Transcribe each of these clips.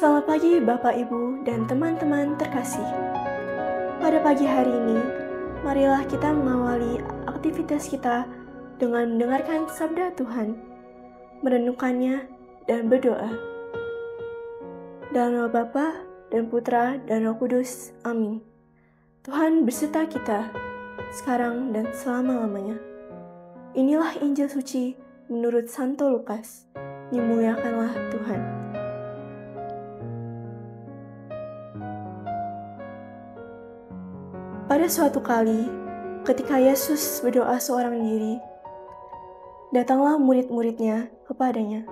Selamat pagi Bapak Ibu dan teman-teman terkasih. Pada pagi hari ini, marilah kita mengawali aktivitas kita dengan mendengarkan sabda Tuhan, merenungkannya dan berdoa. Dalam nama Bapa dan Putra dan Roh Kudus, amin. Tuhan berserta kita, sekarang dan selama-lamanya. Inilah Injil suci menurut Santo Lukas. Dimuliakanlah Tuhan. Pada suatu kali, ketika Yesus berdoa seorang diri, datanglah murid-muridnya kepadanya.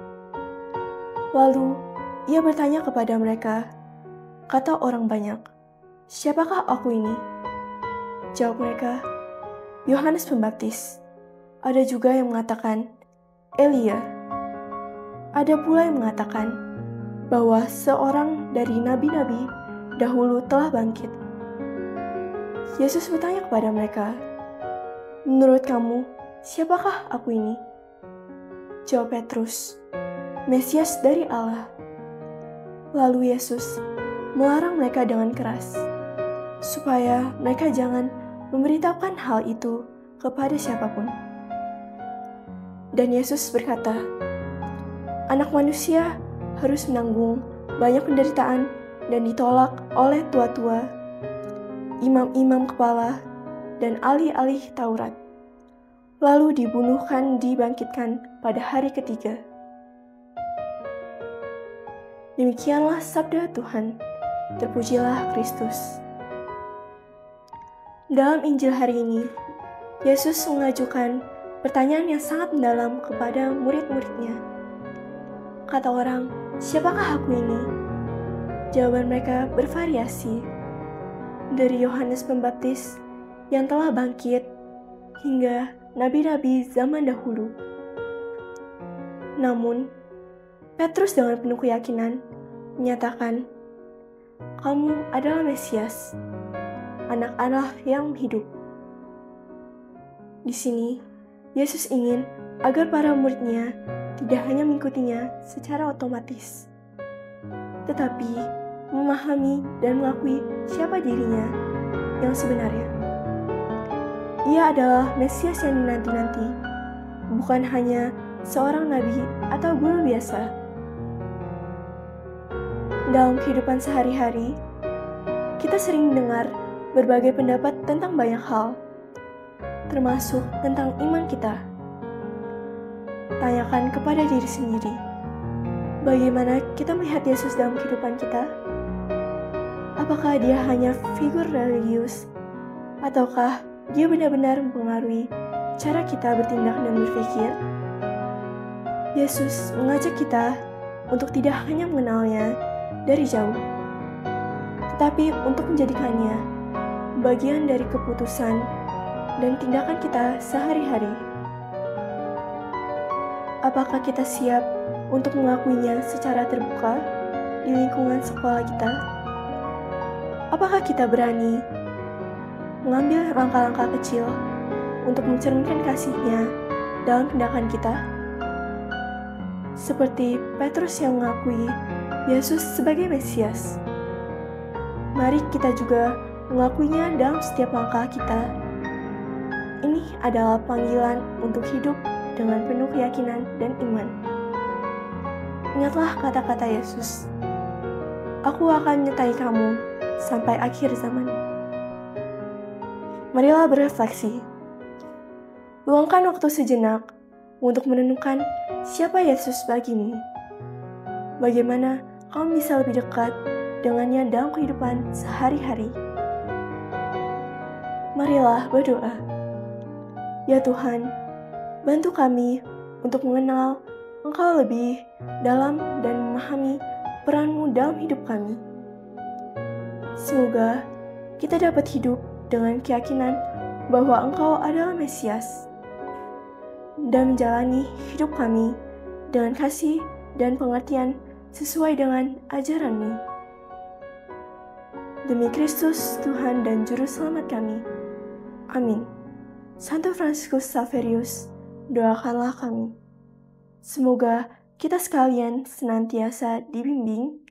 Lalu, ia bertanya kepada mereka, kata orang banyak, "Siapakah aku ini?" Jawab mereka, "Yohanes Pembaptis." Ada juga yang mengatakan, "Elia." Ada pula yang mengatakan bahwa seorang dari nabi-nabi dahulu telah bangkit. Yesus bertanya kepada mereka, "Menurut kamu, siapakah aku ini?" Jawab Petrus, "Mesias dari Allah." Lalu Yesus melarang mereka dengan keras, supaya mereka jangan memberitahukan hal itu kepada siapapun. Dan Yesus berkata, "Anak manusia harus menanggung banyak penderitaan dan ditolak oleh tua-tua, imam-imam kepala, dan ahli-ahli Taurat, lalu dibunuhkan dibangkitkan pada hari ketiga." Demikianlah sabda Tuhan. Terpujilah Kristus. Dalam Injil hari ini, Yesus mengajukan pertanyaan yang sangat mendalam kepada murid-muridnya. Kata orang, "Siapakah aku ini?" Jawaban mereka bervariasi, dari Yohanes Pembaptis yang telah bangkit hingga nabi-nabi zaman dahulu. Namun, Petrus dengan penuh keyakinan menyatakan, "Kamu adalah Mesias, Anak Allah yang hidup." Di sini, Yesus ingin agar para muridnya tidak hanya mengikutinya secara otomatis, tetapi memahami dan mengakui siapa dirinya yang sebenarnya. Ia adalah Mesias yang dinanti-nanti, bukan hanya seorang nabi atau guru biasa. Dalam kehidupan sehari-hari, kita sering mendengar berbagai pendapat tentang banyak hal, termasuk tentang iman kita. Tanyakan kepada diri sendiri, bagaimana kita melihat Yesus dalam kehidupan kita? Apakah dia hanya figur religius, ataukah dia benar-benar mempengaruhi cara kita bertindak dan berpikir? Yesus mengajak kita untuk tidak hanya mengenalnya dari jauh, tetapi untuk menjadikannya bagian dari keputusan dan tindakan kita sehari-hari. Apakah kita siap untuk mengakuinya secara terbuka di lingkungan sekolah kita? Apakah kita berani mengambil langkah-langkah kecil untuk mencerminkan kasih-Nya dalam tindakan kita? Seperti Petrus yang mengakui Yesus sebagai Mesias, mari kita juga mengakuinya dalam setiap langkah kita. Ini adalah panggilan untuk hidup dengan penuh keyakinan dan iman. Ingatlah kata-kata Yesus, "Aku akan menyertai kamu sampai akhir zaman." Marilah berefleksi. Luangkan waktu sejenak untuk merenungkan siapa Yesus bagimu. Bagaimana kamu bisa lebih dekat dengannya dalam kehidupan sehari-hari. Marilah berdoa. Ya Tuhan, bantu kami untuk mengenal Engkau lebih dalam dan memahami peran-Mu dalam hidup kami. Semoga kita dapat hidup dengan keyakinan bahwa Engkau adalah Mesias dan menjalani hidup kami dengan kasih dan pengertian sesuai dengan ajaran-Mu. Demi Kristus, Tuhan dan Juru Selamat kami. Amin. Santo Fransiskus Xaverius, doakanlah kami. Semoga kita sekalian senantiasa dibimbing,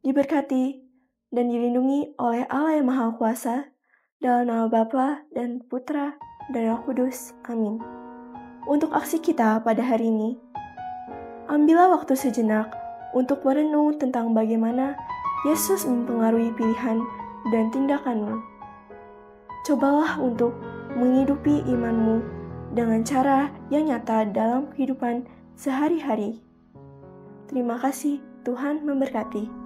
diberkati, dan dilindungi oleh Allah yang Maha Kuasa, dalam nama Bapa dan Putra dan Roh Kudus. Amin. Untuk aksi kita pada hari ini, ambillah waktu sejenak untuk merenung tentang bagaimana Yesus mempengaruhi pilihan dan tindakanmu. Cobalah untuk menghidupi imanmu dengan cara yang nyata dalam kehidupan sehari-hari. Terima kasih, Tuhan memberkati.